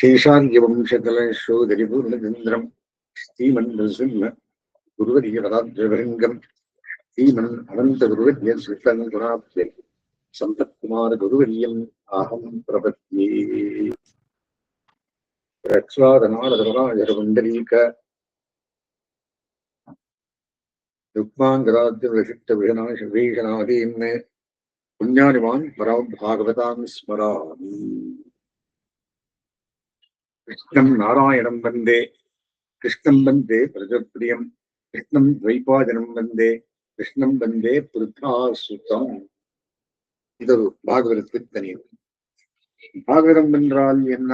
शेषार्यवंशकलशोदरिपूर्णचन्द्रम् श्रीमन्नृसिंह गुरुवर्यपदाब्जभृङ्गम् श्रीमन् अनन्तगुरुवर्यश्रुतम् गुणाब्जे सम्पत्कुमारगुरुवर्यम् अहम् प्रपद्ये। रक्ष्वादनालधवराजरकुण्डलीक रुक्माङ्गराज्यविशिष्टविषणादीन् पुण्यानिमान् पराभागवतान् स्मरामि। कृष्णं नारायणं वन्दे कृष्णं वन्दे प्रजप्रियं कृष्णं द्वैपायनं वन्दे कृष्णं वन्दे पुरुषासुतम्। இதொரு பாகவதத்துக்கு தனியது. பாகவதம் என்றால் என்ன?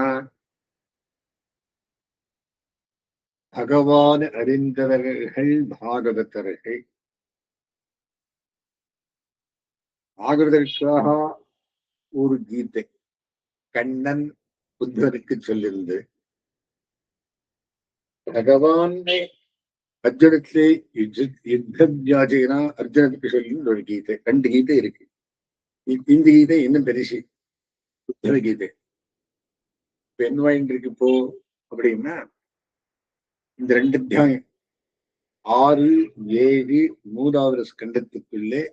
பகவான் அறிந்தவர்கள் பாகவதர்கள். பாகவதற்காக ஒரு கீதை கண்ணன் புத்தருக்கு சொல்லிருந்து பகவானை அர்ஜுனத்திலே யுத்தவியாஜனா அர்ஜுனத்துக்கு சொல்லிருந்து ஒரு கீதை, 2 கீதை இருக்கு. இந்த கீதை இன்னும் பெருசு, புத்தர கீதை. என்ன வாங்கிட்டு இப்போ அப்படின்னா, இந்த 2 அத்தியாயம் 6, 7 3வது ஸ்கந்தத்துக்குள்ளே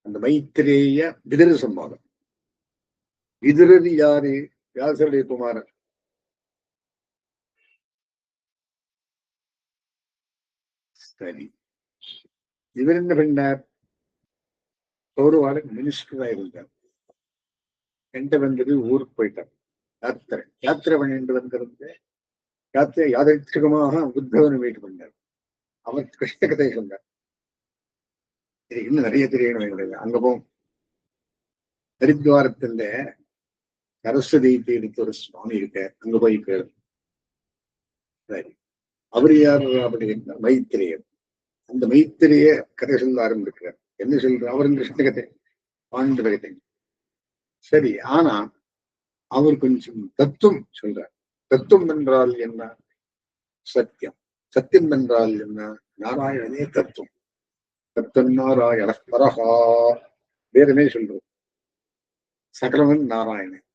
அந்த மைத்திரேய விதுர சம்வாதம். விதுரர் யாரு? வியாசருடைய குமாரன். சரி, இவர் என்ன பண்ணார்? கௌரவாளுக்கு மினிஸ்டரா இருந்தார். என்கிட்ட வந்தது ஊருக்கு போயிட்டார். யாத்திரை பண்ணிட்டு வந்திருந்து யாத்திரை யாதரிகமாக உத்தவனை மீட்டு பண்ணார். அவர் கிருஷ்ண கதை சொன்னார். இது இன்னும் நிறைய தெரியணும் எங்களுக்கு. அங்க போகும் ஹரித்வாரத்துல சரஸ்வதி எடுத்த ஒரு சுவாமி இருக்க, அங்க போய் கேளு. சரி, அவர் யார் அப்படின்னா மைத்திரேயர். அந்த மைத்திரிய கதை சொல்ல ஆரம்பிக்கிறார். என்ன சொல்ற? அவரும் கிருஷ்ண கதை, பாண்டவ கதை. சரி, ஆனா அவர் கொஞ்சம் தத்துவம் சொல்றார். தத்துவம் என்றால் என்ன? சத்தியம். சத்தியம் என்றால் என்ன? நாராயணனே தத்துவம். தத்துவம் நாராயண பரஹா. வேதமே சொல்றது சகலவன் நாராயணன்.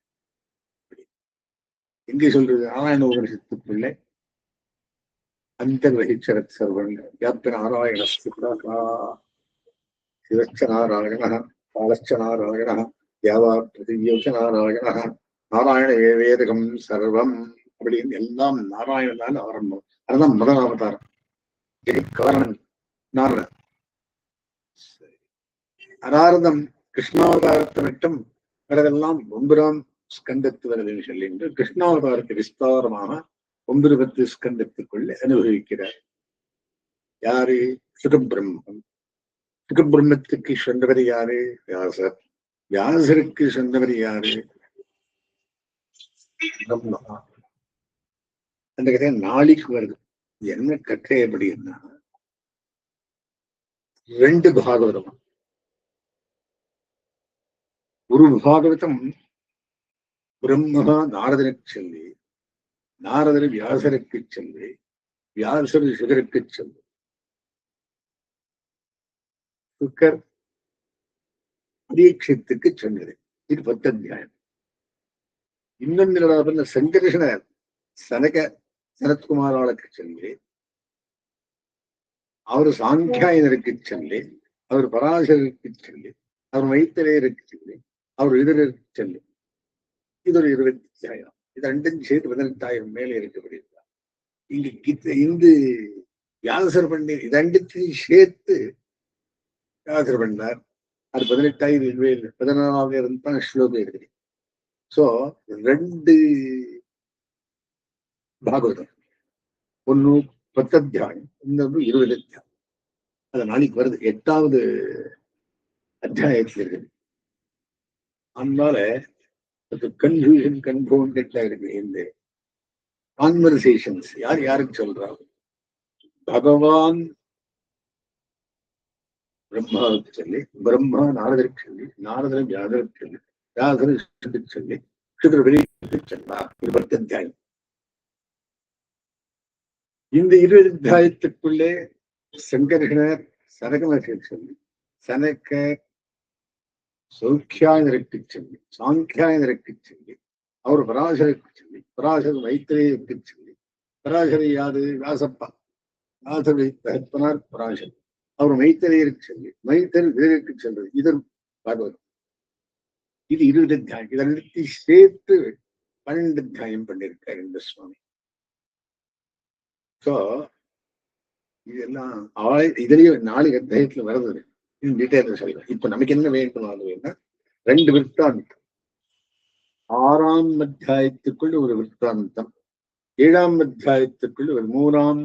எங்கே சொல்றது? நாராயண உபனிஷத்துக்குள்ள அந்தர்வகிச்சரத் சர்வன் வியாப்த நாராயண சிவச்ச நாராயண காலச்ச நாராயண யாவா பிருத்திவியோச்ச நாராயண நாராயண வேதகம் சர்வம் அப்படின்னு எல்லாம் நாராயணன் ஆரம்பம். அதுதான் முதல் அவதாரம். காரணம் நாராயணன். அனாரதம் கிருஷ்ணாவதாரத்தை மட்டும் வரதெல்லாம் 9ஆம் ஸ்கந்தத்து வருதுன்னு சொல்லி கிருஷ்ணாவதாரத்தை விஸ்தாரமாக 9 ஸ்கந்தத்துக்குள்ள அனுபவிக்கிறார். யாரு? சுகபிரம்மம். சுகபிரம்மத்துக்கு சொந்தவர் யாரு? வியாசர். வியாசருக்கு சொந்தவர் யாரு? பிரம்மா. அந்த கதை நாளைக்கு வருது. என்ன கதை எப்படின்னா, 2 பாகவதம். ஒரு பாகவதம் பிரம்மா நாரதனுக்கு சொல்லி, நாரதர் வியாசருக்கு சொல்லி, வியாசர் சுகருக்கு சொல்லி, சுகர் பரீட்சத்துக்கு சொன்னது. இது 10 அத்தியாயம். இன்னொன்னு சங்கர்ஷணர் சனத்குமாராளுக்கு சொல்லி, அவர் சாங்கியாயனருக்கு சொல்லி, அவர் பராசருக்கு சொல்லி, அவர் மைத்திரேயருக்கு சொல்லி, அவர் இதருக்கு சொல்லி. இது ஒரு 20 அத்தியாயம். இது 2 சேர்த்து 18,000 மேலே இருக்கப்படுகிறார். இந்த வியாசர் பண்ணி 2 சேர்த்து வியாசர் பண்ணார். அது 18,000 14,000 தான் ஸ்லோகம் இருக்குது. சோ 2 பாகவதம். ஒன்னு 10 அத்தியாயம், இன்னொன்று 20 அத்தியாயம். அது நாளைக்கு வருது. 8வது அத்தியாயத்தில் இருக்குது. அதனால கன்ஃபியூஷன் கன்ஃபவுண்டா இருக்கு. இந்த கான்வர்சேஷன்ஸ் யார் யாருக்கு சொல்றா? பகவான் பிரம்மாவுக்கு சொல்லி, பிரம்மா நாரதருக்கு சொல்லி, நாரதர் வியாசருக்கு சொல்லி, வியாசர் சுகருக்கு சொல்லி, சுகர் வெளியிட்டு சொன்னா. இது 10 அத்தியாயம். இந்த 20 அத்தியாயத்துக்குள்ளே சங்கர்ஷணர் சனகமகர் சொல்லி, சனக்க சௌக்கியாயனருக்கு சொல்லி சாங்கியாயனருக்கு சொல்லி அவர் பராசருக்கு சொல்லி பராசர் மைத்திரேயருக்கு சொல்லி பராசரை யாது வியாசப்பா வியாசரை தகப்பனார் பராசர் அவர் மைத்திரேயருக்கு சொல்லி மைத்தர் விதருக்கு சென்றது இது பாகவதம். இது 20 அத்தியாயம். இதை நிறுத்தி சேர்த்து 12 அத்தியாயம் பண்ணியிருக்காரு இந்த சுவாமி. சோ இதெல்லாம் இதுலயும் 4 அத்தியாயத்துல வருது. டீட்டெயில் சொல்றேன். இப்ப நமக்கு என்ன வேண்டும் அதுன்னா 2 விற்த்தாந்தம். 6ஆம் அத்தியாயத்துக்குள் ஒரு விற்த்தாந்தம், 7ஆம் அத்தியாயத்துக்குள் ஒரு 3ஆம்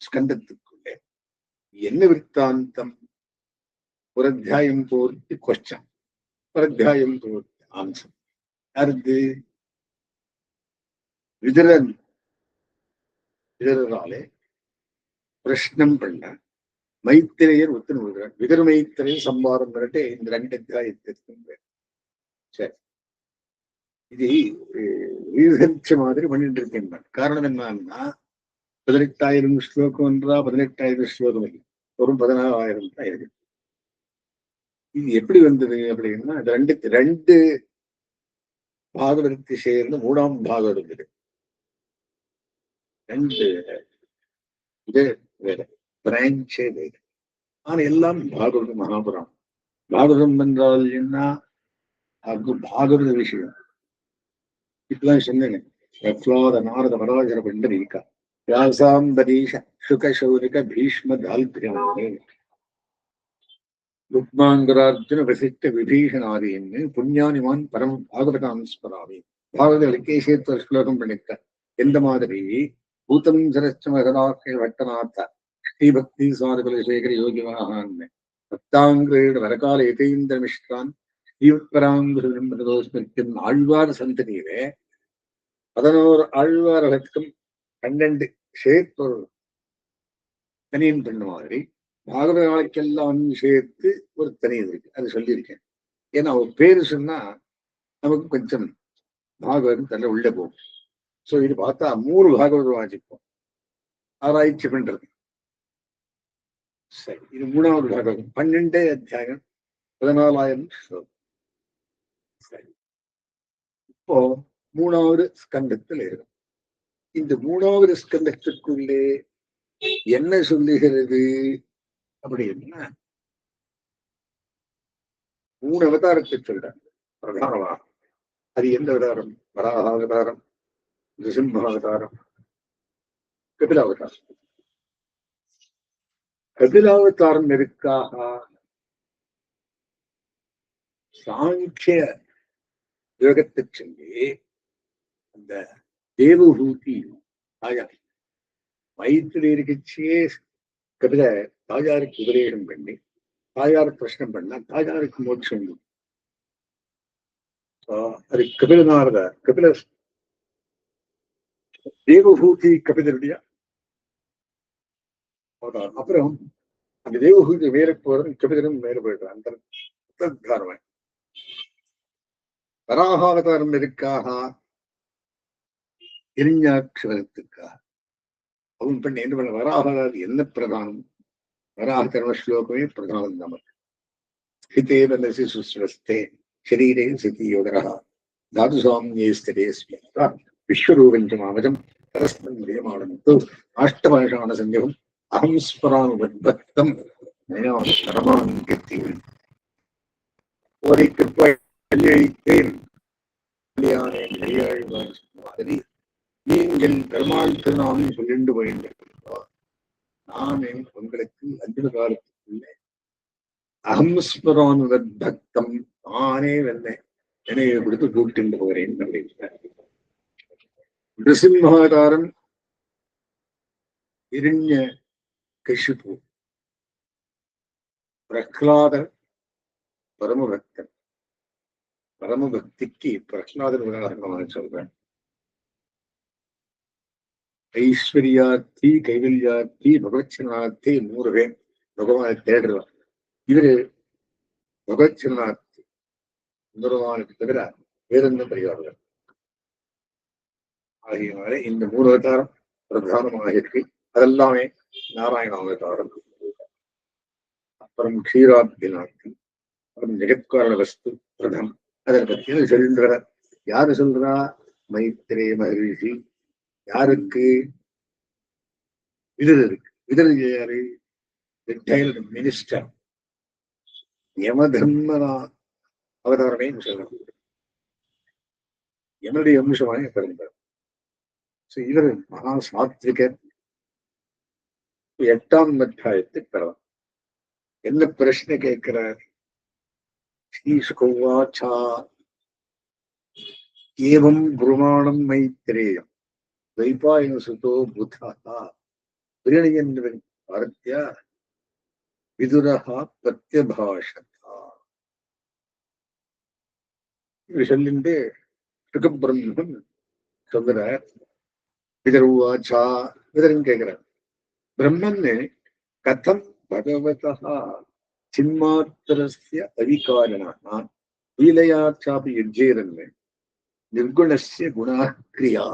ஸ்கந்தத்துக்குள்ளே என்ன விற்த்தாந்தம்? ஒரு அத்தியாயம் பூர்த்தி கொஸ்டன், ஒரு அத்தியாயம் பூர்த்தி ஆன்சர். அடுத்து விதராலே பிரஷ்னம் பண்ண மைத்திரையர் ஒத்துன்னு விடுறார். விதர் மைத்திரையர் சம்பாரம் பண்ணிட்டு இந்த 2 அத்தியாயத்திற்கு சரி இது ரீசர்ச் மாதிரி பண்ணிட்டு இருக்கேன். காரணம் என்னன்னா 18,000 ஸ்லோகம் என்றா 18,000 ஸ்லோகம் இல்லை, ஒரு 16,000 தான் இருக்கு. இது எப்படி வந்தது அப்படின்னா ரெண்டு பாகவதத்தை சேர்ந்து 3ஆம் பாகம் இருக்குது. 2 இது வேற பிரான்ச்சே வேறு. ஆனா எல்லாம் பாகவதம் மகாபுராணம். பாகவதம் என்றால் என்ன? அது பாகவத விஷயம். இப்பதான் சொன்னேன். பிரஹ்லாத நாரத பராசர பண்டரீகா வியாசாம்பரீஷ சுகசௌரிக பீஷ்ம தால்பிரியானே ருக்மாங்கரார்ஜுன வசிஷ்ட விபீஷணாதின்னு புண்ணியானிமான் பரம் பாகவதாம் ஸ்மராமி. பாகவத விக்கேஷேத்வர ஸ்லோகம் பண்ணிருக்க. எந்த மாதிரி பூதம் சரஸ்ட மகராக்கிய வட்டநாத்த ஸ்ரீபக்தி சுவாதிபலசேகர யோகி மகான்னு பக்தாங்கிரேட வரகால யதீந்திர மிஸ்ரான் ஸ்ரீபராங்குருஸ்மிருத்தின் ஆழ்வார் சந்ததியிலே 11 ஆழ்வார்களுக்கும் 12 சேர்த்து தனியன் பண்ண மாதிரி பாகவத நாளைக்கெல்லாம் சேர்த்து ஒரு தனியன் இருக்கு. அது சொல்லியிருக்கேன். ஏன்னா அவர் பேரு சொன்னா நமக்கு கொஞ்சம் பாகவதம் தள்ள உள்ள போகும். சோ இது பார்த்தா 3 பாகவதம் வாசிப்போம், ஆராய்ச்சி பண்றது. சரி, இது 3ஆவது பாகவதம், 12 அத்தியாயம், 14,000 ஸ்லோகம். சரி, இப்போ 3ஆவது ஸ்கந்தத்தில் இருக்கும். இந்த 3ஆவது ஸ்கந்தத்துக்குள்ளே என்ன சொல்லுகிறது அப்படின்னா 3 அவதாரத்தை சொல்றாங்க பிரதானமாக. அது எந்த அவதாரம்? வராக அவதாரம், நிருசிம்ம அவதாரம், கபிலாவதாரம். கபிலாவதாரம் எதுக்காக? சாங்கிய யோகத்தை சொல்லி அந்த தேவபூதி தாயார் மைத்திரேயருக்கே கபில தாயாருக்கு உபதேசம் பண்ணி தாயார் பிரச்சனை பண்ணா தாயாருக்கு மோட்சம். அது கபிலநாரத கபில தேவபூதி கபிலருடைய அவதாரம். அப்புறம் அந்த தேவபூதி மேல போறது கபிலரும் மேல போயிடுறான். அந்த வராகாவதாரம் எதுக்காக? இரிஞ்சாட்சரத்துக்காக. அவன் பண்ண என்ன பண்ண வராகாவது என்ன பிரதானம்? வராக கர்ம ஸ்லோகமே பிரதானம் நமக்கு. ஹிதேவ நசி சுஸ்வஸ்தே சரீரே சிதியோதரா தாதுசாமியே ஸ்திரே ஸ்மிதா விஸ்வரூபஞ்சமாவஜம் பரஸ்பரம் வியமானந்து ஆஷ்டபாஷான சஞ்சகம் அகம் ஸ்மரானுபத்தம் பரமான் ஓரைக்கு பள்ளியழித்தேன் மாதிரி நீங்கள் பெருமாள் திருநாமம் சொல்லிண்டு போயிருந்தீர்களோ நான் உங்களுக்கு அஞ்சு காலத்துக்குள்ளே அகம்ஸ்மரானுபத்தம் நானே வெண்ணை நினைவு கொடுத்து கூட்டிண்டு போகிறேன் அப்படின்றார். நிருசிம்மாவதாரம் இரண்ய கஷிபு, பிரஹ்லாதர் பரமபக்தன். பரமபக்திக்கு பிரஹ்லாதர் உதாரணமாக சொல்றேன். ஐஸ்வர்யார்த்தி, கைவல்யார்த்தி, பகவத்சனார்த்தி 3 பேர் பகவானை தேடுறார். இவரு பகவத்சனார்த்தி சுந்தரவானுக்கு தவிர வேறெந்த பரிகாரம் ஆகியனாலே இந்த 3 அவதாரம் பிரதானமாக இருக்கு. அதெல்லாமே நாராயண அவதாரம். அப்புறம் க்ஷீராப்திநார்த்தி, ஜெகத்காரண வஸ்து பிரதம். அதை பத்தி சொல்கின்ற யாரு சொல்றா? மைத்திரேய மகரிஷி. யாருக்கு? விதர் இருக்கு. விதர் யாரு? ரிட்டையர்டு மினிஸ்டர், யமதர்மரா அவதாரணைன்னு சொல்லக்கூடிய என்னுடைய வம்சமாக பிறந்தார். இவர் மகா சாத்விகர். 8ஆம் அத்தியாயத்தை பெறலாம். என்ன பிரச்சனை கேட்கிறார்? ஸ்ரீசுகோவாச்சா ஏவம் குருமாணம் மைத்திரேயம் வைபாயன சுதோ புதா பிரியணியன் பார்த்திய விதுரஹா பிரத்யபாஷதா. இது சொல்லிட்டு சுகபிரம்மன் சொல்கிறார். விதருவாச்சா, விதரன் கேட்கிறார், பிரம்மன்னு கதம் பகவதா சின்மாத்திரஸ்ய அவிகாரணா லீலையாச்சாபி யுஜ்ஜேரன் நிர்குணஸ்ய குணாக்கிரியா.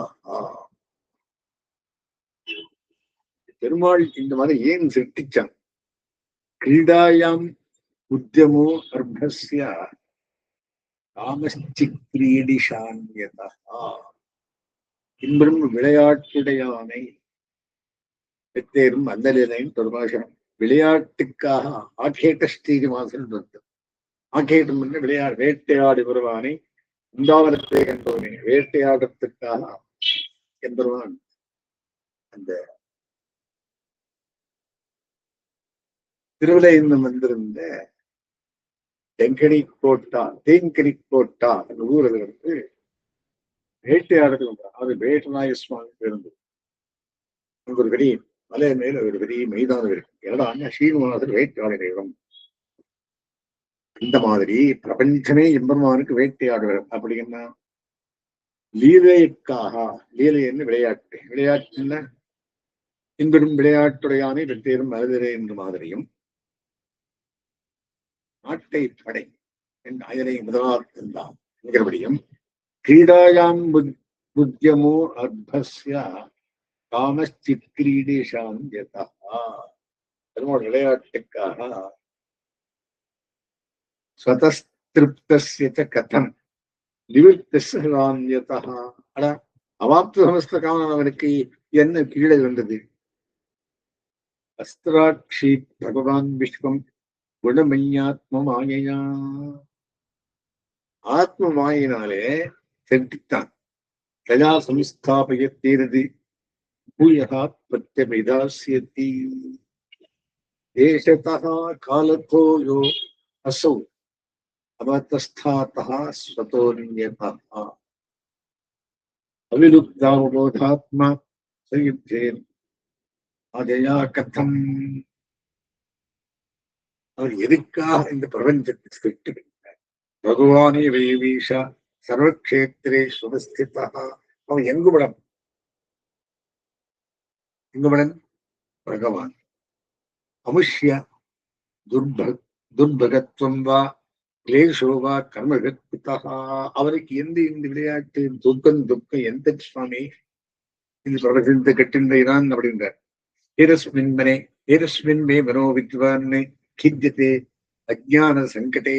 பெருமாள் இந்த மாதிரி ஏன் சிருஷ்டிச்சான்? கிரீடாயாம் உத்தியமோ அர்த்தஸ்ய காமச்சிக்ரீடிஷான்யதா. இன்பரும் விளையாட்டுடையானை பெற்றேரும் அல்லலினையும் தொடர்பாசனம். விளையாட்டுக்காக ஆகேட்ட ஸ்ரீனிவாசன் வந்து ஆகேட்டம் என்று விளையாடு வேட்டையாடி வருவானை உண்டாவனத்தை கண்டவனே வேட்டையாடத்துக்காக என்பவன் அந்த திருவிழைந்து வந்திருந்த தேங்கனி கோட்டா அந்த ஊரில் இருந்து வேட்டையாடுறது. அது வேட்டநாய சுவாமி இருந்தது. அங்க ஒரு பெரிய மலை மேல ஒரு பெரிய மைதானம் இருக்கு. ஏடாங்க ஸ்ரீனிவாசர் வேட்டையாடு தெய்வம். இந்த மாதிரி பிரபஞ்சமே எம்பெருமானுக்கு வேட்டையாடுவார். அப்படின்னா லீலைக்காக, லீலைன்னு விளையாட்டு, விளையாட்டுன்னா இன்பெரும் விளையாட்டுடையானை வெற்றேறும் மருதிரை என்ற மாதிரியும் நாட்டை படை என் அயனை முதலார்த்தான் என்கிறபடியும் கிரீடாயாம் புத்தியமோ அர்த்தஸ்ய காமச்சிக்ரீடேஷாம் யதா. பெருமாள் விளையாட்டுக்காக ஸ்வதஸ்திருப்தஸ்ய கதம் நிவிர்த்தஸ்ய. அடா அவாப்த சமஸ்த காமன் அவனுக்கு என்ன கீழே வந்தது? அஸ்திராட்சி பகவான் விஸ்வம் குணமையாத்ம மாயையா. ஆத்ம மாயினாலே செட்டித்தான். கயா சம்ஸ்தாபயத்தீரது பூயகா பிரத்யபிதாஸ்யதி. தேசதா காலத்தோ யோ அசௌ அவதஸ்தாதா ஸ்வதோன்யதா அவிலுப்தாவபோதாத்மா சயுத்தேன் ஆஜயா கதம். அவர் எதுக்காக இந்த பிரபஞ்சத்தை சிருஷ்டிக்கிறார்? பகவானே வைவீஷா சர்வக்ஷேத்திரே சுவஸ்திதா. அவன் எங்குபடம்? எங்குபடன்? பகவான். அமுஷ்ய துர்பகத்துவம் வா கிளேஷோ வா கர்மகத்பிதா. அவருக்கு எந்த இந்த விளையாட்டு துக்கம் எந்த சுவாமி இந்த பிரபஞ்சத்தை கட்டின்றான் அப்படின்றார். ஏரஸ்மின் மே மனோவித்வான் கிஜ்யதே அஜ்ஞான சங்கடே.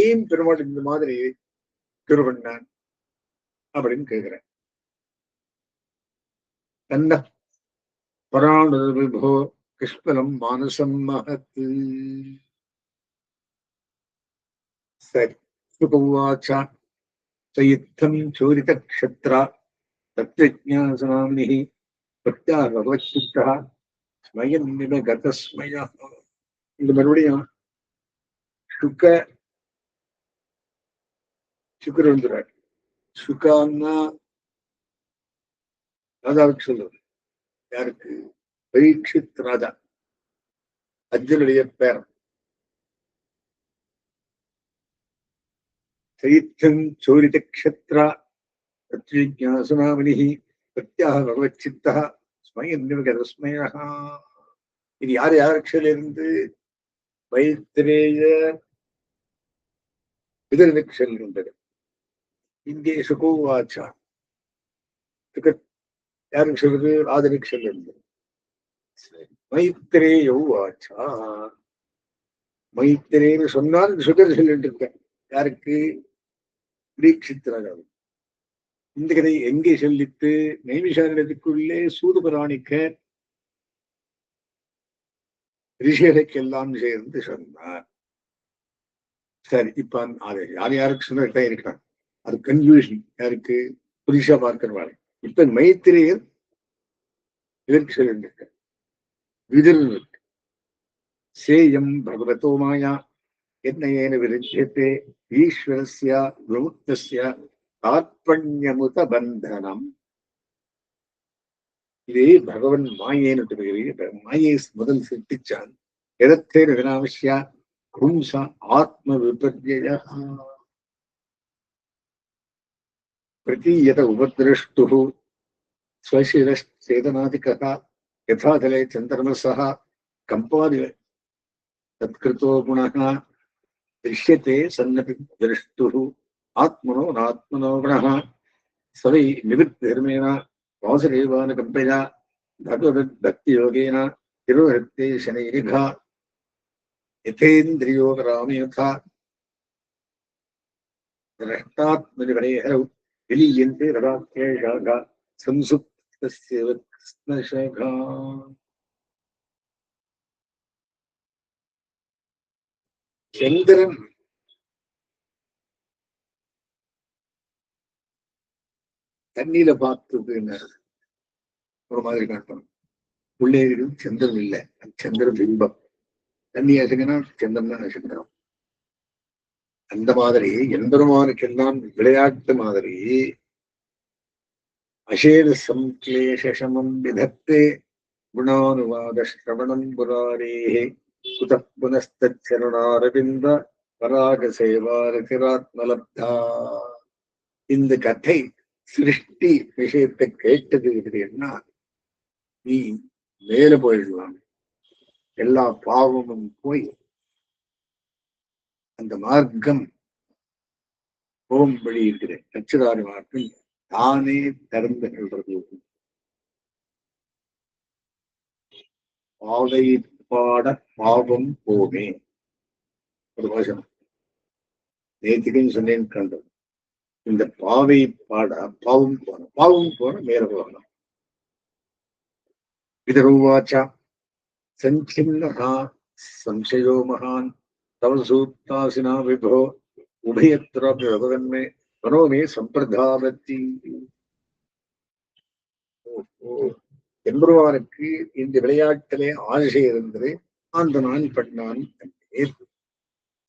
ஏன் பெருமாள் இந்த மாதிரி கிரு பண்ணான் அப்படின்னு கேட்கிறேன். தன்ன பராணு விபோ கிருஷ்ணலம் மானசம் மகத். சரி. சுகவாச்சா சயுத்தம் சோரித க்ஷத்ரா தத்விஜ்ஞாசனாம்னி பக்தா பகவத்சித்தா ஸ்மயம் நிம கதஸ்மயா. இந்த மறுபடியும் சுக்கர் வந்துறார். சுகான்னா ராஜாவுக்கு சொல்லுவது. யாருக்கு? பரீட்சித் ராஜா, அர்ஜுனுடைய பேரன். சைத்தம் சோரித க்ஷத்ரா தத்விஜ்ஞாசனாமணி பிரத்யாக பகவத்சித்தா ஸ்மயம் நிம கதஸ்மயா. இது யார் யாருக்கு மைத்ரேய விதரனுக்கு செல்கின்றது. இங்கே சுகோவாச்சா யாருக்கு சொல்றது? ராஜனுக்கு செல்கின்றது. மைத்ரேய உவாச்சா மைத்திரேன்னு சொன்னால் சுகர் சொல்லிட்டு இருக்க யாருக்கு? பரீட்சித் ராஜாவு. இந்த கதை எங்கே சொல்லித்து? நைமிஷாரண்யத்துக்குள்ளே சூதுபராணிக்க ரிஷிகளுக்கெல்லாம் சேர்ந்து சொன்னார். சரி, இப்ப அது யார் யாருக்கு சொன்ன இருக்காங்க, அது கன்ஃபியூஷன் யாருக்கு? புதுசா பார்க்கிறவாள். இப்ப மைத்திரேயர் இதற்கு சொல்லிருக்க விதிர் சேயம் பகவதோ மாயா என்னையேன விருஜ்யத்தே ஈஸ்வரஸ்ய விமுக்தஸ்ய தாத்பண்யமுத பந்தனம். இதே பகவன் மாயேன்னு மாயை முதல் சிருஷ்டிச்சான். இடத்தே வினாவசியா பும்ச ஆத்ம விபர்ய பிரதீயத உபதிரஷ்டு ஸ்வசிரேதனாதிகா யதாதலே சந்திரமசः கம்பாதி தத்கிருதோ குணः திருஷ்யத்தே சன்னபி திரஷ்டு ஆத்மனோ நாத்மனோ குணः சவை நிவృத்தர்மேன வாசுதேவான கம்பயா பகவத் பக்தி யோகேன திரோஹத்தே சனைரிகா யதேந்திரியோ ராமேதா திரஷ்டாத்மனிவரேஹரௌ விலீயந்தே ரதாத்யேஷாகா சம்சுப்தஸ்ய கிருஷ்ணசேகா. சந்திரன் தண்ணியில பார்த்ததுன்னு ஒரு மாதிரி காட்டணும். உள்ளே சந்திரன் இல்லை, சந்திர பிம்பம். தண்ணி அசைங்கன்னா சந்திரன் தான் அசைக்கிறோம். அந்த மாதிரி எம்பெருமானுக்கெல்லாம் விளையாட்டு மாதிரி அசேத சம்க்லேஷமம் விதத்தே குணானுவாத ஸ்ரவணம் புராரேஹே குத புனஸ்தரணாரவிந்த பராக சேவாரதிராத்மலப்தா. இந்த கதை சிருஷ்டி விஷயத்தை கேட்டது எப்படின்னா, நீ மேல போயிடலாம், எல்லா பாவமும் போய் அந்த மார்க்கம் போகும்படி இருக்கிற அச்சுதாரி மார்க்கம் தானே திறந்து கொள்றது. பாவை பாட பாவம் போமே ஒரு வருஷம் நேற்றுக்குன்னு சொன்னேன்னு கண்டது. இந்த பாவை பாட பாவம் போன, பாவம் போன மேல போகணும். விதருவாச்சா சஞ்சின்னஹா சம்சயோ மகான் தவ சூக்தாசினா விபோ உபயத்ராபி பகவன்மே மனோமே சம்பிரதாபத்தி. எம்பெருமானுக்கு இந்த விளையாட்டிலே ஆசை இருந்தது. அந்த நான் பண்ணான்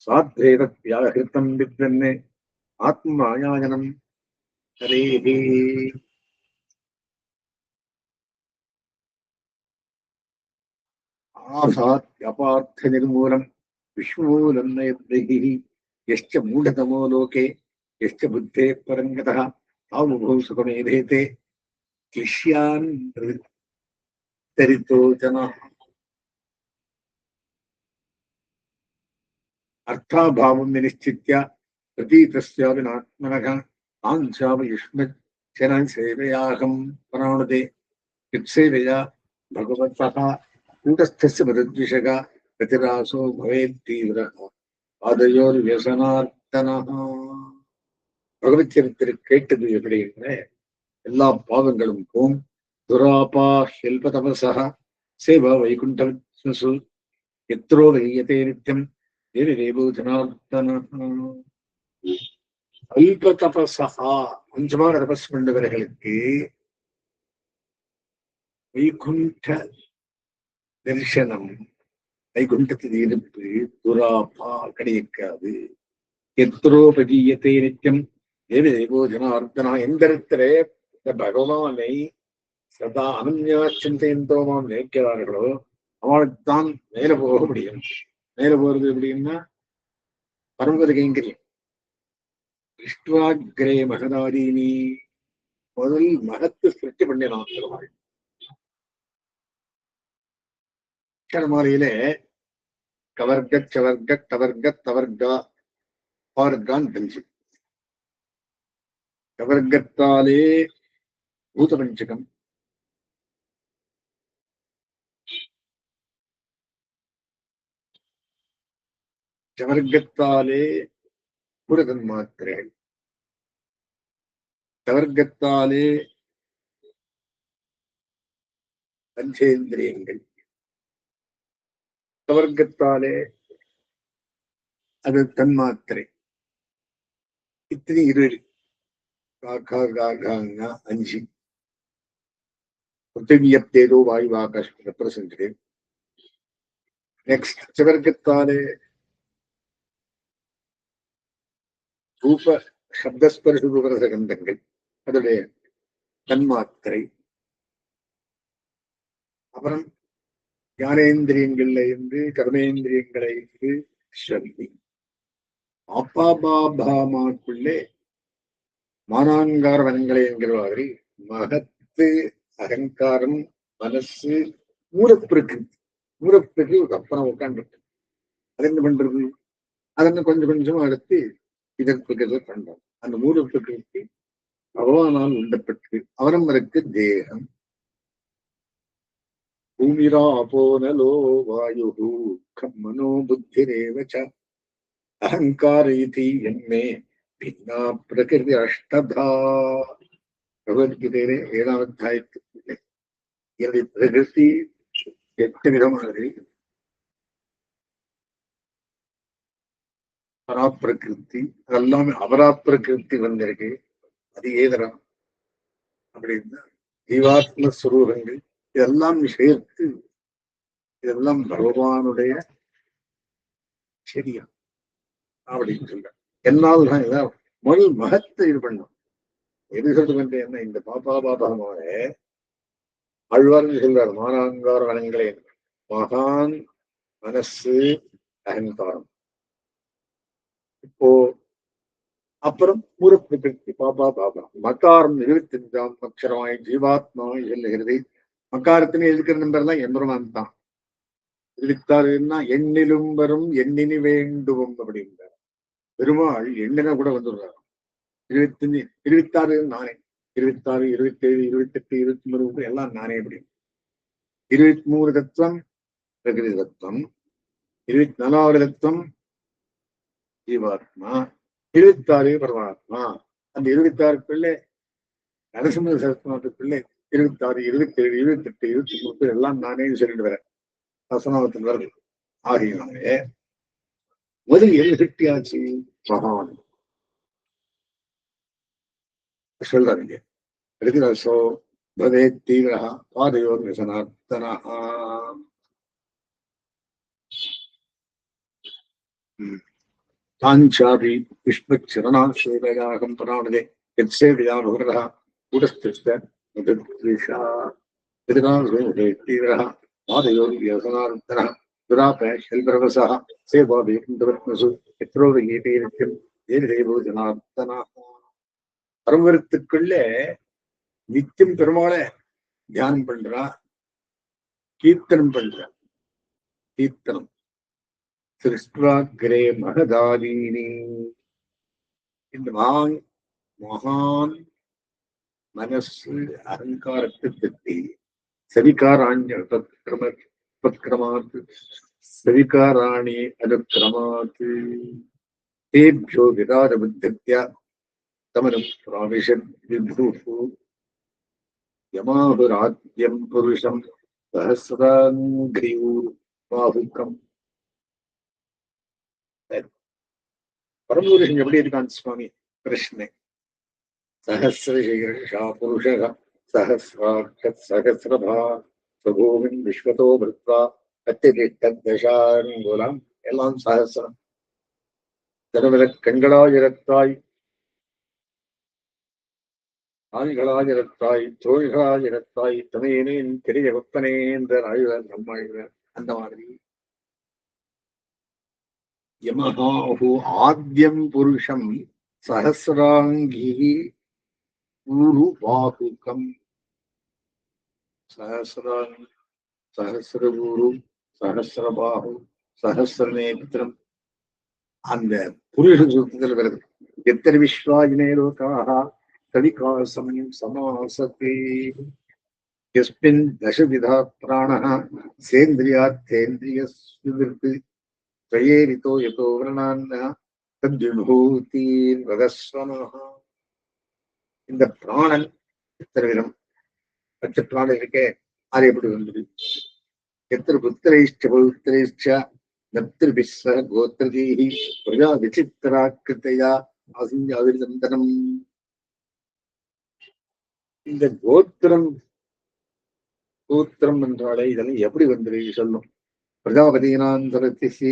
சாத்வேதத்யாகிருத்தம் வித்வன்னு ஆத்மாயாஜனம் ஹரேஹே. ஆசாத் அபார்த்த நிர்மூலம் விஷ்ணூலம் நயத்ரைஹி யஸ்ச மூடதமோ லோகே யஸ்ச புத்தே பரங்கதः தாமுபௌ சுகமேதேதே கிஷ்யான் தரித்தோ ஜனः. அர்த்தாபாவம் நிச்சித்ய பிரதீதஸ்யாபி நாத்மனः தான்சாப யுஷ்மச்சன சேவையாகம் பிராணதே யுத்சேவையா பகவத்தः கூட்டஸ்தஸ்ய மருத்விஷகா பிரதிராசோ பவேத் தீவிரः பாதையோர் வியசனார்த்தனः. பகவத் சரித்திர கேட்டது எப்படிங்கிற எல்லா பாவங்களும் போம். துராபா ஹெல்ப தபசா சேவா வைகுண்டம் எத்ரோ வையதே நித்தியம் தேவி தேவோ ஜனார்த்தனः. அல்ப தபசா கொஞ்சமாக தபஸ் பண்ணவர்களுக்கு வைகுண்ட தரிசனம், வைகுண்டத்தின் இருப்பு துராபா கிடைக்காது. எத்ரோ பகீயத்தை நித்தியம் தேவி தேவோ ஜனார்த்தனா. எந்த இடத்துல இந்த பகவானை சதா அனன்யா சிந்தையந்தோமாம் நினைக்கிறார்களோ அவனுக்கு தான் மேல போக முடியும். மேல போறது எப்படின்னா பரம்பரை கைங்கரியம். விஷ்வாகிரே மகதாதீனி முதல் மகத்து சிருஷ்டி பண்ணினான் பெருமாள். மாலையிலே கவர்க சவர்க கவர்க தவர்கா பார்கான் பஞ்சு. கவர்க்கத்தாலே பூத பஞ்சகம், சவர்க்கத்தாலே புரதன் மாத்திரைகள், சவர்க்கத்தாலே பஞ்சேந்திரியங்கள், சவர்க்கத்தாலே அது தன்மாத்திரை. இத்தனை 20 காக்கா காகாங்க 5 பிருத்திவியப்தேதோ வாயுவாகாஷ் ரெப்ரசன்டேட்டிவ். நெக்ஸ்ட் சவர்க்கத்தாலே ரூப சப்தஸ்பர்ஷ ரூபரசகந்தங்கள், அதோடைய தன்மாத்திரை. அப்புறம் ஞானேந்திரியங்கள்ல இருந்து கர்மேந்திரியங்களை இருந்து சக்தி. அப்பாபாபாமாக்குள்ளே மானாங்கார வனங்களை என்கிற மாதிரி மகத்து, அகங்காரம், மனசு, மூலப்பிரகிருதி. மூலப்பிரகிருதி அப்புறம் உட்காந்துருக்கு. அது என்ன பண்றது? அதன்னு கொஞ்சம் கொஞ்சம் அடுத்து இதற்கு பண்றோம். அந்த மூலப்பிரகிருதி பகவானால் உண்டப்பட்டு அவரம்பருக்கு தேகம். பூமிரா போனலோ வாயு மனோ புத்திரேவச்ச அகங்கார இதி என்மே பின்னா பிரகிருதி அஷ்டதா. பகவத்கீதையிலே 7ஆம் அத்தியாயத்துக்குள்ளே என்னுடைய பிரகிருதி 8 விதமானது. பராப்பிரகிருதி, அதெல்லாமே அபராப்பிரகிருதி வந்திருக்கு. அது ஏதரம் அப்படின்னா ஜீவாத்ம ஸ்வரூபங்கள் இதெல்லாம் சேர்த்து இதெல்லாம் பகவானுடைய சரியா அப்படின்னு சொல்ற. என்னால் தான் இதான் முதல் மகத்தை இது பண்ணும். எது சொல்றது என்ன, இந்த பாபாபாபாவே ஆழ்வார்னு சொல்றாரு. மானாங்கார வனங்களே மகான், மனசு, அகங்காரம். இப்போ அப்புறம் மூலப்பிரகிருதி பாபா. மக்காரம் 25ஆம் அக்ஷரமாய் ஜீவாத்மாவை சொல்லுகிறது. மக்காரத்தினை எதுக்கிற நம்பர் தான் எம்பெருமான் தான். 26ன்னா எண்ணிலும் வரும் எண்ணினி வேண்டுவோம் அப்படின்றார். பெருமாள் எண்ணின கூட வந்துடுறாரு. 25, 26 நானே, 26, 27, 28, 23 எல்லாம் நானே. அப்படி 23 தத்துவம் பிரகிருதி தத்துவம், 24 தத்துவம் ஜீவாத்மா, 26 பரமாத்மா. அந்த 26க்குள்ளே நரசிம்ம சரஸ்வத்துக்குள்ளே 26, 27, 28, 23 எல்லாம் நானே சொல்லிட்டு வரேன். வசனத்தில் வருது. ஆகியனாலே முதல் எது கட்டியாச்சு? மகான் சொல்றாங்க. பிரதிரசோ பவே தீவிர பாதையோர் விசனார்த்தனா. தாஞ்சாபி விஷ்ணுச்சரணா சேவையாகம் பிராணதே யத்சேவியானுகிரஹ கூடஸ்திஷ்ட முதத்விஷா. தீவிர பாதையோர் விசனார்த்தனா துராப ஷல்பிரவசா சேவாபி குந்தவத்மசு எத்ரோதகீதே நித்யம் ஏதேவோ ஜனார்த்தனா. பரம்பரத்துக்குள்ளே நித்தியம் பெருமாளை தியானம் பண்றா, கீர்த்தனம் பண்றா. கீர்த்தனம் சிருஷ்டாகிரே மகதாதீனி. இந்த மகான் மனசு அகங்காரத்தை தட்டி சவிகாராண்யமாத் சவிகாராணி அனுக்கிரமாத் தேப்யோ விராட புத்தியா தமனம் பிராவிஷத் விபூஷு யமாபுராத்யம் புருஷம் சஹஸ்ராங்கிரியூர் பாஹுக்கம். பரமபுருஷன் எப்படி இருக்கான் சுவாமி? கிருஷ்ண சஹஸ்ரசீர்ஷா புருஷ சஹஸ்ராட்சத் சஹஸ்ரபா சுபூமின் விஸ்வதோ பிருத்வா அத்தியதிஷ்டதசாங்குலாம். எல்லாம் சஹஸ்ரம். தனவில கண்களாயிரத்தாய், ஆண்களாயிரத்தாய், தோள்களாயிரத்தாய், தமையனேன் பெரிய ஒப்பனே என்ற ஆழ்வார் நம்மாழ்வார். அந்த மாதிரி யமஹாஹு ஆத்யம் புருஷம் சஹஸ்ராங்கி ஊரு பாகுகம். சஹஸ்ரபூரு, சஹஸ்ரபாகு, சஹஸ்ரநேத்திரம். அந்த புருஷ சூத்திரத்தில் வருது. எத்தனை விஸ்வாயினே லோகாஹ கவிகாசம் சமாசதே யஸ்மின் தசவிதா பிராணஹ சேந்திரியாத்தேந்திரியஸ்விருத் திரயேரிதோ யதோ வர்ணான்னா தத்விபூதீன் வதஸ்வனஹ. இந்த பிராணன் எத்தனை விதம், பச்சை பிராணம் இருக்கே, அது எப்படி வந்தது? எத்திர புத்திரைஷ்ட பௌத்திரைஷ்ட நத்திருபிஸ்ஸ கோத்திரதீஹி பிரஜா விசித்திராக்கிருத்தையா அசிஞ்சாவிர்தந்தனம். இந்த கோத்திரம் கோத்திரம் என்றாலே இதெல்லாம் எப்படி வந்தது சொல்லும். பிரஜாபதினாந்தரத்திசி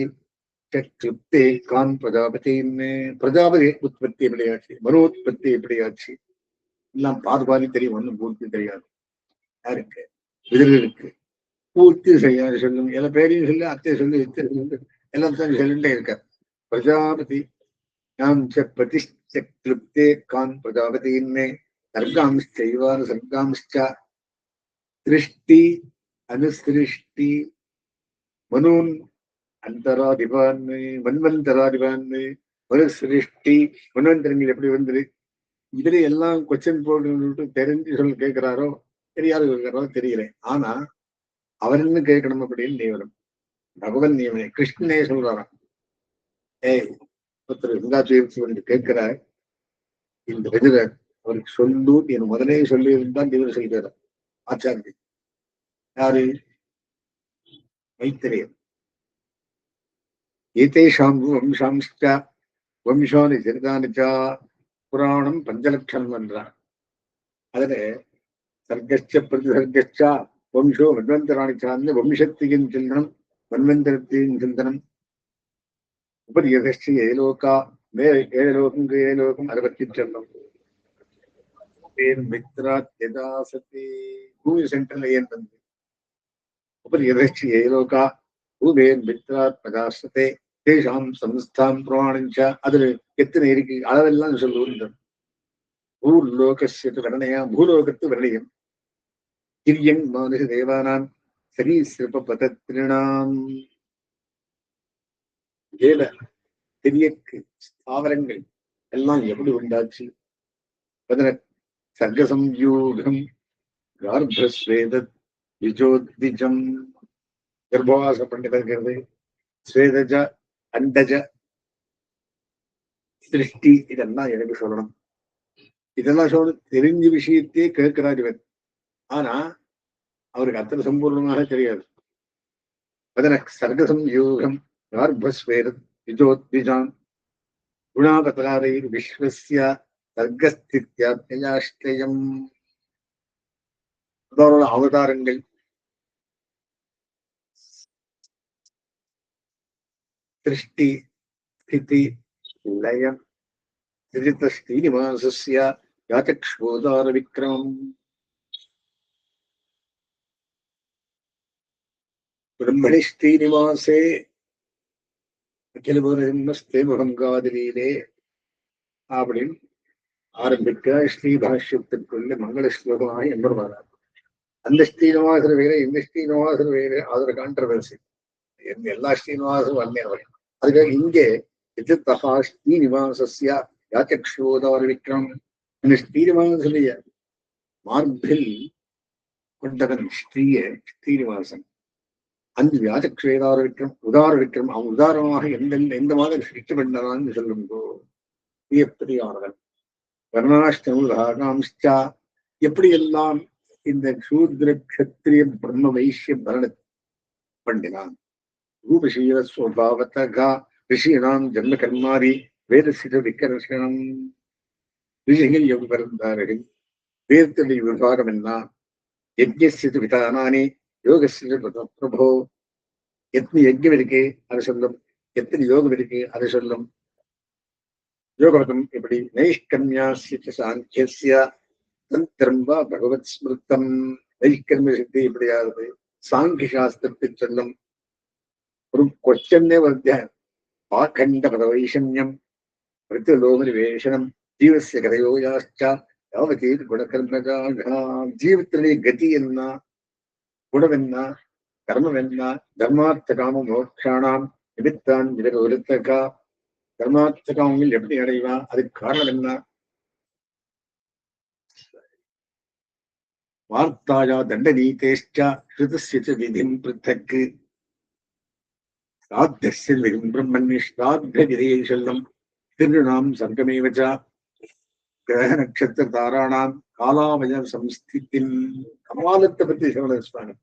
கிருப்தே கான் பிரஜாபதின்னு. பிரஜாபதி உற்பத்தி எப்படியாச்சு, மனோத்பத்தி எப்படியாச்சு, எல்லாம் பாதி தெரியும், ஒன்றும் பூர்த்தி தெரியாது. யாருக்கு? விதிருக்கு பூர்த்தி செய்யாது சொல்லும். எல்லா பேரையும் சொல்லி அத்தை சொல்லி இத்தை சொல்லி எல்லாத்தையும் சொல்லிட்டே இருக்கார். பிரஜாபதி நாம் பிரதிஷ்ட கிருப்தே கான் பிரஜாபதின்னு சர்காம்ச்சைவான சர்காம்ச்ச திருஷ்டி அனுசிருஷ்டி மனூன் அந்தராதிபான்னு மன்வந்தராதிபான்னு மனுசிருஷ்டி மன்வந்தரங்கள் எப்படி வந்தது, இதுல எல்லாம் கொஸ்டின் போட்டு தெரிஞ்சு சொல்ல கேட்கிறாரோ தெரியாது கேட்கிறாரோ தெரியல. ஆனா அவர் என்ன கேட்கணும் அப்படின்னு நியமனம், பகவன் நியமனம். கிருஷ்ணனே சொல்றாராம், ஒருத்தர் கங்காதீர்த்து வந்து கேட்கிறார், இந்த விதிரர் அவருக்கு சொல்லு என் முதலே சொல்லி இருந்தால் இவர் சொல்கிறார். ஆச்சாரிய யாரு? மைத்திரேயன். ஏதேஷாம் வம்சாம்ஷ்ட வம்சானி சரிதானிச்சா புராணம் பஞ்சலட்சணம் என்றார். அதுல சர்க்கச்ச பிரதிசர்க்கச்சா வம்சோ மன்வந்தராணிச்சான்னு வம்சத்தின் சிந்தனம் மன்வந்தரத்தின் சிந்தனம். உபரி எதச்சி ஏலோகா மே ஏழலோகம் ஏழலோகம் 67. மித்ராத்யதாசத்தே பூமி சென்ட்ரல் ஏன் வந்து உபரி எதச்சி ஏலோகா பூமேன் மித்ராத் பிரகாசத்தே தேசாம் சம்ஸ்தாம் பிரமாணிச்சா. அதுல எத்தனை இருக்கு அளவெல்லாம் சொல்லுவோம். பூர்லோகஸ்ய வர்ணயா பூலோகத்து வர்ணியம் கிரியங் மானுஷ தேவானாம் சரீசிருப பதத்ரிணாம். ஏல தெரியக்கு ஸ்தாவரங்கள் எல்லாம் எப்படி உண்டாச்சு? சர்க்கசம்யூகம் கார்பஸ்வேதத் விஜோத்விஜம் கர்ப்பவாசம் பண்ணிருக்கிறது. ஸ்வேதஜ அண்டஜ சிருஷ்டி இதெல்லாம் எனக்கு சொல்லணும். இதெல்லாம் சொல்லணும் தெரிஞ்ச விஷயத்தையே கேட்கிறார் இவர். ஆனா அவருக்கு அத்தனை சம்பூர்ணமாக தெரியாது. சர்க்கசம் யோகம் கார்பஸ்வேதத் விஜோத்விஜான் குணாபதாரை விஸ்வஸ்ய சர்க்கஸ்தித்யாஷ்டயம். அதோட அவதாரங்கள் சிருஷ்டி ஸ்திதி லயம் திரித ஸ்ரீனிவாசஸ்ய யாச்சக்ஷோதார விக்ரமம். பிரம்மணி ஸ்ரீனிவாசே அகிலபுரஸ்தே முகங்காதிரியிலே அப்படின்னு ஆரம்பிக்க ஸ்ரீபாஷ்யத்திற்குள்ள மங்கள ஸ்லோகமாக என்பது. அந்த ஸ்ரீனிவாசர் வேற இந்த ஸ்ரீனிவாசர் வேற, அதோட கான்ட்ரவர்சி. எல்லா ஸ்ரீனிவாசரும் வந்தே அவர். அதுக்காக இங்கே எதிர்த்தகா ஸ்ரீனிவாசஸ்ய யாச்சக்ஷோதார விக்ரம். இந்த ஸ்ரீனிவாசனுடைய மார்பில் கொண்டவன் ஸ்ரீனிவாசன். அந்த வியாச்சக்ஷேதார விக்ரம் உதார விக்ரம். அவன் உதாரணமாக எந்த மாதிரி சிருஷ்டி பண்ணான்னு சொல்லுங்கோ. எப்படியானவன் வர்ணாஷ்டமுகாம்ச்சா எப்படியெல்லாம் இந்த சூத்ர கத்திரிய பிரம்ம வைசிய பரண பண்ணினான். ரூபசீல ஸ்வபாவத்தகா ரிஷினாம் ஜன்ம கர்மாரி வேதசித விக்கர்ஷனம். ரிஷிகள் எவ்வளவு பிறந்தார்கள், வேதத்துடைய விவகாரம் என்ன, யஜ்ஞஸ்ய விதானானி யோகஸ்ய பிரபோ. எத்தனை யஜ்ஞம் இருக்கு அதை சொல்லும், எத்தனை யோகம் இருக்கு அதை சொல்லும். யோகவதம் எப்படி நைஷ்கர்மியாஸ்ய சாங்கியஸ்ய தந்திரம் வா பகவத் ஸ்மிருத்தம். நைஷ்கர்மிய சித்தி எப்படியாவது சாங்கிய சாஸ்திரத்தை சொல்லும். ஒரு கொஸ்டன்னே வருத்த ஆகண்ட பதவைஷன்யம் பிரதிலோக நிவேசனம் ஜீவசிய கதையோயாச்சா யாவதீ குணகர்மகா. ஜீவத்தினுடைய கதி என்ன, குணம் என்ன, கர்மம் என்ன, தர்மார்த்த காம மோட்சானாம் நிமித்தான் விதகா. தர்மார்த்த காமங்கள் எப்படி அடைவான், அதுக்கு காரணம் என்ன? வார்த்தாயா தண்ட நீதேஷ்டா ஸ்ருதஸ்ய விதிம் பிருத்தக்கு. ஸ்ராத்தஸ்ய பிரம்மணி ஸ்ராத்த விதையை செல்லும் திருநாம் சங்கமேவச்சா கிரக நட்சத்திர தாராணாம் காலாமய சம்ஸ்தித்தின். காலத்தை பற்றி சொல்ற சுவாமி.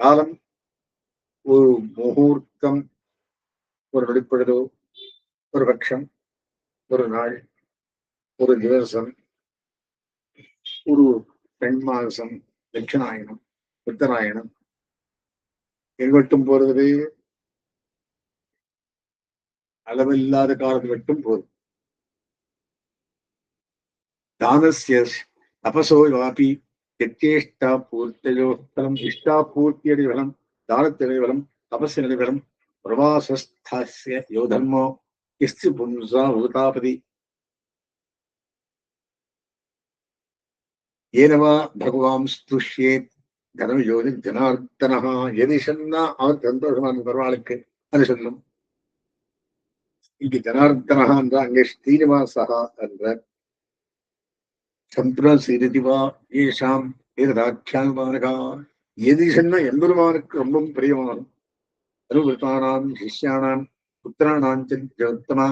காலம் ஒரு முகூர்த்தம், ஒரு நொடிப்பொழுதோ, ஒரு பட்சம், ஒரு நாள், ஒரு திவசம், ஒரு பெண் மாசம், தட்சிணாயனம், உத்தராயணம், எங்கட்டும் போறது அளவில்லாத காலம் மட்டும் போதும். தானஸ்ய தபசோ வாபி எத்தேஷ்டா பூர்த்தியோ பலம். இஷ்டாபூர்த்தியடி பலம், தானத்தினுடைய பலம், தபஸினுடைய பலம். பிரவாசஸ்தாஸ்ய யோ தர்மோ எஸ்து பும்சா பூதாபதி ஏனவா பகவான் ஸ்துஷ்யேத் தனயோதி ஜனார்த்தனா. எது சொன்னா அவர் சந்தோஷமான பெருமாளுக்கு அது சொல்லும். இங்கு ஜனார்த்தனா என்றால் அங்கே ஸ்ரீனிவாசா என்ற சம்பிரசிதிவா ஏஷாம் ஏதாக்கியானுமானகா. எது சொன்னா எம்பெருமானுக்கு ரொம்பவும் பிரியமானது. அனுபுத்தானாம் சிஷ்யானாம் புத்திரானாம் சோத்தமா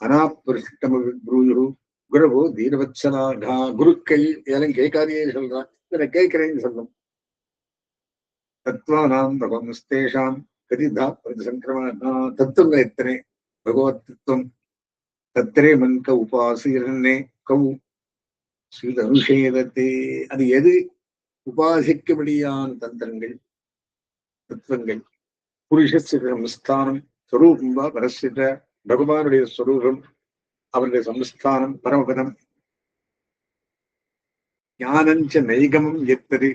அனாபுருஷ்டம ப்ரூயு குருவோ தீனவத்சலாகா. குருக்கள் இதெல்லாம் கேட்காதே சொல்றான், இதை கேட்கிறேன்னு சொல்லும். தத்வானாம் பகவன்ஸ்தேஷாம் கதிதா பிரதிசங்கிரமணா. தத்துவங்கள் எத்தனை பகவத் தத்துவம். தத்திரே மன்க உபாசீரன்னே கவு ஸ்ரீதனுஷேதத்தே. அது எது உபாசிக்கபடியான தந்திரங்கள், தத்துவங்கள். புருஷஸ்ய சம்ஸ்தானம் ஸ்வரூபம் வா பரஸ்யத. பகவானுடைய ஸ்வரூபம், அவருடைய சம்ஸ்தானம், பரமபதம். ஞானஞ்ச நைகமம் எத்தது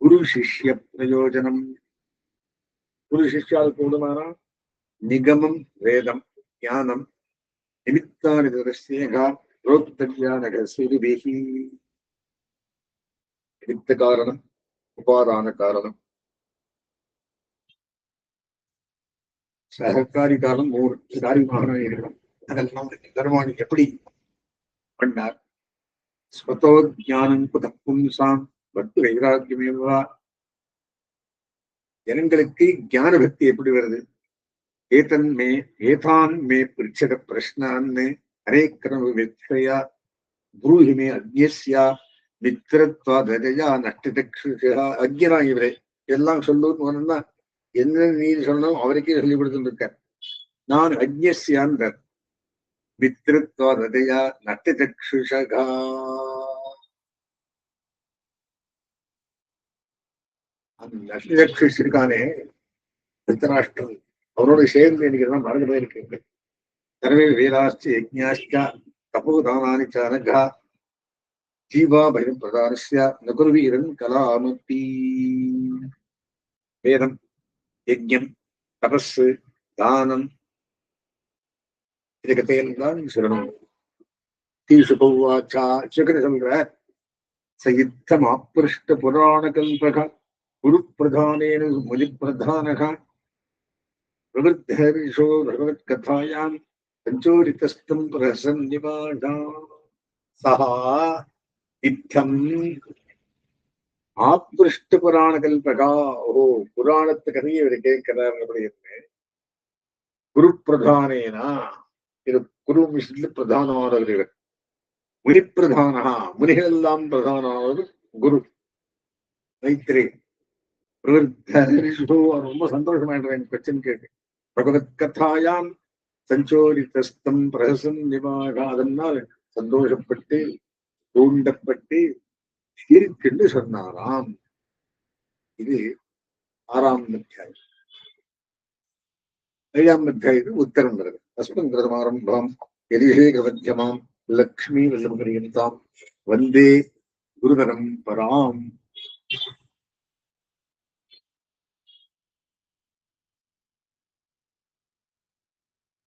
குரு சிஷ்ய பிரயோஜனம். குரு சிஷ்யால் கூடுமானா நிகமம் வேதம், ஞானம், நிமித்தானி தரஸ்யேகா ரோக்தவ்யானகசிரிபிஹி. நிமித்த காரணம், உபாதான காரணம், சககாரி காரணம், மூன்று காரியமாக இருக்கும். அதெல்லாம் பெருமான் எப்படி பண்ணார்? ஸ்வதோ ஞானம் குத பும்சாம் பக்தி வைராக்கியமேவா. ஜனங்களுக்கு ஞான பக்தி எப்படி வருது? ஏதான் மே பிரிச்சத பிரஷ்னான்னு அநேக்கரம் வித்யா ப்ரூஹி மே அக்ஞஸ்யா மித்திரத்வாதயா நஷ்டதக்ஷுஷா. அக்ஞனா இவரே எல்லாம் சொல்லுன்னு என்ன நீர் சொல்லணும் அவருக்கே சொல்லி கொடுத்துட்டு இருக்க. நான் அக்ஞஸ்யான்ற மித்திரத்வாதயா நஷ்டதக்ஷுஷகா. அந்த நஷ்டதக்ஷுஷ் இருக்கானே திருத்தராஷ்டிரம், அவரோட சேர்ந்து எனக்கு எல்லாம் மறந்து போயிருக்கு. சர்வே வீராஸ்தி யஜ்ஞாஸ்ச தபோதானானி ச அனகா ஜீவா பயம் பிரதானஸ்ய நகுர்வீரன் கலாமப்பி. வேதம், யஜ்ஞம், தபஸ், தானம், இது கதையெல்லாம் சொல்லணும். தீசுபவாச்சா சுகர சொல்ற சயுத்தம் ஆப்ருஷ்ட புராண கல்பக குரு பிரதானேன முனி பிரதானக பிரவருத்தோ பகவத் கதாயாம் பஞ்சோரிதஸ்தம் பிரசன்னிவாடா. சஹா இத்தம் ஆப்ருஷ்ட புராண கல்பகா. ஓ, புராணத்து கதையை இவர் கேட்கிறார். அப்படின்னு குரு பிரதானேனா, இது குரு விஷயத்துல பிரதானமானவர் இவர். முனி பிரதானா, முனிகள் எல்லாம் பிரதானமானவர் குரு மைத்ரே. பிரவருத்தோ ரொம்ப சந்தோஷமாயிடுறேன் கொஸ்டின் கேட்டு. பகவத் கதாயாம் சஞ்சோரிதஸ்தம் பிரசன் நிவாக. அதனால் சந்தோஷப்பட்டு தூண்டப்பட்டு இருக்குன்னு சொன்னாராம். இது 6ஆம் அத்தியாயம். 7ஆம் அத்தியாயத்தில் உத்தரம் வருது. அஸ்மின் கிருதமாரம்பம் யதிஷேகவத்யமாம் லக்ஷ்மி வல்லபரியந்தாம் வந்தே குருதரம் பராம்.